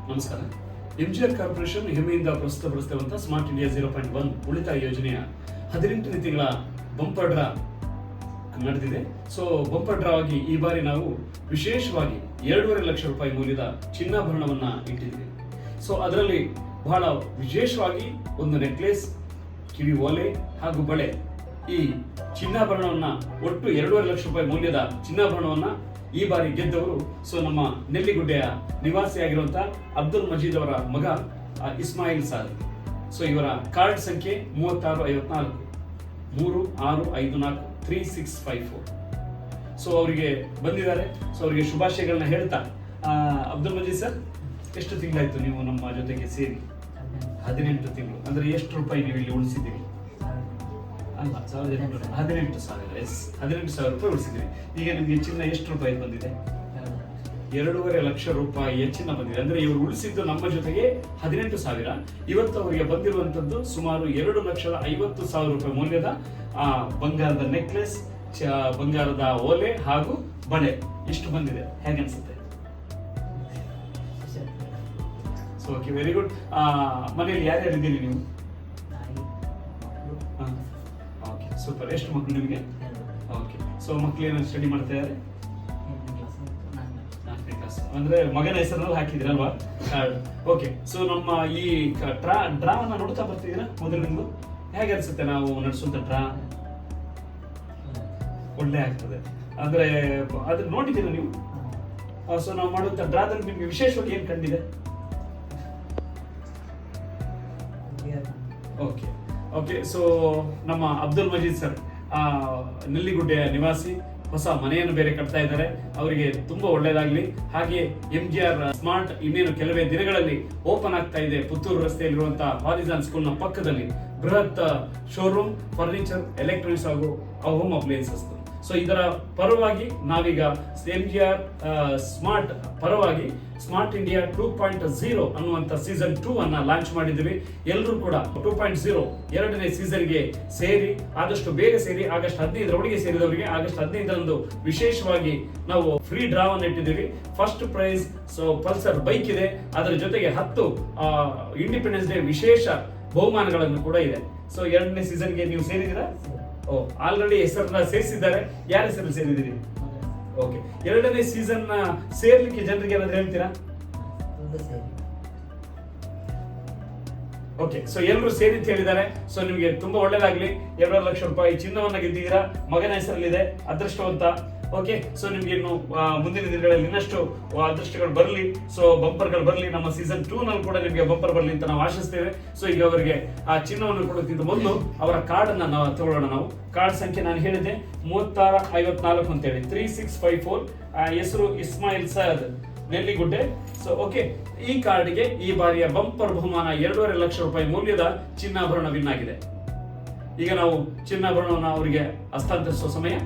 ನಮಸ್ಕಾರ. MGR corporation ಹೆಮ್ಮೆಯಿಂದ ಪ್ರಸ್ತುತಪಡಿಸುತ್ತಿರುವಂತಹ smart India 0.1 ಉಳಿತಾಯ ಯೋಜನೆಯ 18ನೇ ತಿಂಗಳ ಬಂಪರ್ ಡ್ರಾ ನಡೆದಿದೆ. ಸೊ ಬಂಪರ್ ಡ್ರಾ ಆಗಿ ಈ ಬಾರಿ ನಾವು ವಿಶೇಷವಾಗಿ 2.5 ಲಕ್ಷ ರೂಪಾಯಿ ಮೌಲ್ಯದ ಚಿನ್ನಾಭರಣವನ್ನ ಇಟ್ಟಿದ್ದೀವಿ. ಸೊ ಅದರಲ್ಲಿ ಬಹಳ ವಿಶೇಷವಾಗಿ ಒಂದು ನೆಕ್ಲೆಸ್, ಕಿವಿ ಓಲೆ ಹಾಗೂ ಬಳೆ, ಈ ಚಿನ್ನಾಭರಣವನ್ನ ಒಟ್ಟು 2.5 ಲಕ್ಷ ರೂಪಾಯಿ ಮೌಲ್ಯದ ಚಿನ್ನಾಭರಣವನ್ನ ಈ ಬಾರಿ ಗೆದ್ದವರು ನಮ್ಮ ನೆಲ್ಲಿಗುಡ್ಡೆಯ ನಿವಾಸಿಯಾಗಿರುವಂತಹ ಅಬ್ದುಲ್ ಮಜೀದ್ ಅವರ ಮಗ ಇಸ್ಮಾಯಿಲ್ ಸಾದ್. ಸೊ ಇವರ ಕಾರ್ಡ್ ಸಂಖ್ಯೆ 3654 3654 3654. ಸೊ ಅವರಿಗೆ ಬಂದಿದ್ದಾರೆ. ಸೊ ಅವರಿಗೆ ಶುಭಾಶಯಗಳನ್ನ ಹೇಳ್ತಾ, ಅಬ್ದುಲ್ ಮಜೀದ್ ಸರ್, ಎಷ್ಟು ತಿಂಗಳಾಯ್ತು ನೀವು ನಮ್ಮ ಜೊತೆಗೆ ಸೇರಿ? 18 ತಿಂಗಳು. ಅಂದ್ರೆ ಎಷ್ಟು ರೂಪಾಯಿ ನೀವು ಇಲ್ಲಿ ಉಳಿಸಿದ್ದೀರಿ? ಅಲ್ಲ, 18,000. ಎಸ್, 18,000 ರೂಪಾಯಿ ಉಳಿಸಿದ್ದೀರಿ. ಈಗ ನಿಮಗೆ ಚಿನ್ನ ಎಷ್ಟು ರೂಪಾಯಿ ಬಂದಿದೆ? 2.5 ಲಕ್ಷ ರೂಪಾಯಿಯ ಚಿನ್ನ ಬಂದಿದೆ. ಅಂದ್ರೆ ಇವರು ಉಳಿಸಿದ್ದು ನಮ್ಮ ಜೊತೆಗೆ 18,000. ಇವತ್ತು ಅವರಿಗೆ ಬಂದಿರುವಂತದ್ದು ಸುಮಾರು 2,50,000 ರೂಪಾಯಿ ಮೌಲ್ಯದ ಬಂಗಾರದ ನೆಕ್ಲೆಸ್, ಬಂಗಾರದ ಓಲೆ ಹಾಗೂ ಬಳೆ ಇಷ್ಟು ಬಂದಿದೆ. ಹೇಗನ್ಸುತ್ತೆ? So okay, very good. ಮನೆಯಲ್ಲಿ ಯಾರ್ಯಾರು ಇದ್ದೀರಿ ನೀವು? Okay, super. ಎಷ್ಟು ಮಕ್ಕಳು ನಿಮಗೆ? ಓಕೆ. ಸೊ ಮಕ್ಕಳು ಏನಾದ್ರು ಸ್ಟಡಿ ಮಾಡ್ತಾ ಇದ್ದಾರೆ? 4ನೇ ಕ್ಲಾಸ್. ಅಂದ್ರೆ ಮಗನ ಹೆಸರಲ್ಲಿ ಹಾಕಿದ್ರಲ್ವಾ ಕಾರ್ಡ್? ಓಕೆ. ಸೊ ನಮ್ಮ ಈ ಡ್ರಾವನ್ನ ನೋಡ್ತಾ ಬರ್ತಿದ್ದೀರಾ ಮೊದಲಿನಿಂದ? ಹೇಗೆ ಅನ್ಸುತ್ತೆ ನಾವು ನಡೆಸುವಂತ ಡ್ರಾ? ಒಳ್ಳೆ ಆಗ್ತದೆ. ಅಂದ್ರೆ ಅದನ್ನ ನೋಡಿದ್ದೀರಾ ನೀವು? ಸೊ ನಾವು ಮಾಡುವಂತ ಡ್ರಾದಲ್ಲಿ ನಿಮ್ಗೆ ವಿಶೇಷವಾಗಿ ಏನ್ ಕಂಡಿದೆ? Okay okay. ಸೊ ನಮ್ಮ ಅಬ್ದುಲ್ ಮಜೀದ್ ಸರ್ ನೆಲ್ಲಿಗುಡ್ಡೆಯ ನಿವಾಸಿ, ಹೊಸ ಮನೆಯನ್ನು ಬೇರೆ ಕಟ್ತಾ ಇದ್ದಾರೆ. ಅವರಿಗೆ ತುಂಬಾ ಒಳ್ಳೇದಾಗ್ಲಿ. ಹಾಗೆ ಎಂಜಿಆರ್ ಸ್ಮಾರ್ಟ್ ಇನ್ನೇನು ಕೆಲವೇ ದಿನಗಳಲ್ಲಿ ಓಪನ್ ಆಗ್ತಾ ಇದೆ. ಪುತ್ತೂರು ರಸ್ತೆಯಲ್ಲಿರುವಂತಹ ಹಾರಿಜಾನ್ ಸ್ಕೂಲ್ ನ ಪಕ್ಕದಲ್ಲಿ ಬೃಹತ್ ಶೋರೂಮ್, ಫರ್ನಿಚರ್, ಎಲೆಕ್ಟ್ರಾನಿಕ್ಸ್ ಹಾಗೂ ಹೋಮ್ ಅಪ್ಲಯನ್ಸಸ್. ಸೊ ಇದರ ಪರವಾಗಿ ನಾವೀಗ ಎಂಜಿಆರ್ ಸ್ಮಾರ್ಟ್ ಪರವಾಗಿ ಸ್ಮಾರ್ಟ್ ಇಂಡಿಯಾ 2.0 ಅನ್ನುವಂತ ಸೀಸನ್ 2 ಅನ್ನ ಲಾಂಚ್ ಮಾಡಿದ್ದೀವಿ. ಎಲ್ಲರೂ ಕೂಡ 2.0 ಎರಡನೇ ಸೀಸನ್ಗೆ ಸೇರಿ, ಆದಷ್ಟು ಬೇಗ ಸೇರಿ. ಆಗಸ್ಟ್ 15 ಒಳಗೆ ಸೇರಿದವರಿಗೆ ಆಗಸ್ಟ್ 15ರಂದು ವಿಶೇಷವಾಗಿ ನಾವು ಫ್ರೀ ಡ್ರಾವನ್ನು ಇಟ್ಟಿದ್ದೀವಿ. ಫಸ್ಟ್ ಪ್ರೈಸ್ ಪಲ್ಸರ್ ಬೈಕ್ ಇದೆ. ಅದರ ಜೊತೆಗೆ 10 ಇಂಡಿಪೆಂಡೆನ್ಸ್ ಡೇ ವಿಶೇಷ ಬಹುಮಾನಗಳನ್ನು ಕೂಡ ಇದೆ. ಸೊ ಎರಡನೇ ಸೀಸನ್ಗೆ ನೀವು ಸೇರಿದ್ದೀರಾ? ಆಲ್ರೆಡಿ ಹೆಸರನ್ನ ಸೇರಿಸಿದ್ದಾರೆ. ಯಾರ ಹೆಸರು ಸೇರಿದ್ದೀರಿ? ಓಕೆ. ಎರಡನೇ ಸೀಸನ್ ಸೇರ್ಲಿಕ್ಕೆ ಜನರಿಗೆ ಏನಾದ್ರು ಹೇಳ್ತೀರಾ? ಓಕೆ. ಸೊ ಎಲ್ಲರೂ ಸೇರಿ ಅಂತ ಹೇಳಿದ್ದಾರೆ. ಸೊ ನಿಮಗೆ ತುಂಬಾ ಒಳ್ಳೇದಾಗ್ಲಿ. 2.5 ಲಕ್ಷ ರೂಪಾಯಿ ಚಿನ್ನವನ್ನ ಗೆದ್ದಿದ್ದೀರಾ. ಮಗನ ಹೆಸರಲ್ಲಿದೆ. ಅದೃಷ್ಟವಂತ. ಓಕೆ. ಸೊ ನಿಮ್ಗೆ ಇನ್ನು ಮುಂದಿನ ದಿನಗಳಲ್ಲಿ ಇನ್ನಷ್ಟು ಅದೃಷ್ಟಗಳು ಬರಲಿ. ಸೊ ಬಂಪರ್ಗಳು ಬರಲಿ. ನಮ್ಮ ಸೀಸನ್ 2 ನಲ್ಲಿ ಕೂಡ ನಿಮಗೆ ಬಂಪರ್ ಬರಲಿ ಅಂತ ನಾವು ಆಶಿಸ್ತೇವೆ. ಸೊ ಈಗ ಅವರಿಗೆ ಆ ಚಿನ್ನವನ್ನು ಕೊಡೋಕ್ಕಿಂತ ಮೊದಲು ಅವರ ಕಾರ್ಡ್ ಅನ್ನ ನಾವು ತಗೊಳ್ಳೋಣ. ನಾವು ಕಾರ್ಡ್ ಸಂಖ್ಯೆ ನಾನು ಹೇಳಿದೆ 3654 ಅಂತ ಹೇಳಿ 3654. ಹೆಸರು ಇಸ್ಮಾಯಿಲ್ ಸಾದ್, ನೆಲ್ಲಿಗುಡ್ಡೆ. So okay. ಈ ಕಾರ್ಡ್ಗೆ ಈ ಬಾರಿಯ ಬಂಪರ್ ಬಹುಮಾನ 2.5 ಲಕ್ಷ ರೂಪಾಯಿ ಮೌಲ್ಯದ ಚಿನ್ನಾಭರಣ ವಿನ್ ಆಗಿದೆ. ಈಗ ನಾವು ಚಿನ್ನಾಭರಣವನ್ನು ಅವರಿಗೆ ಹಸ್ತಾಂತರಿಸುವ ಸಮಯ.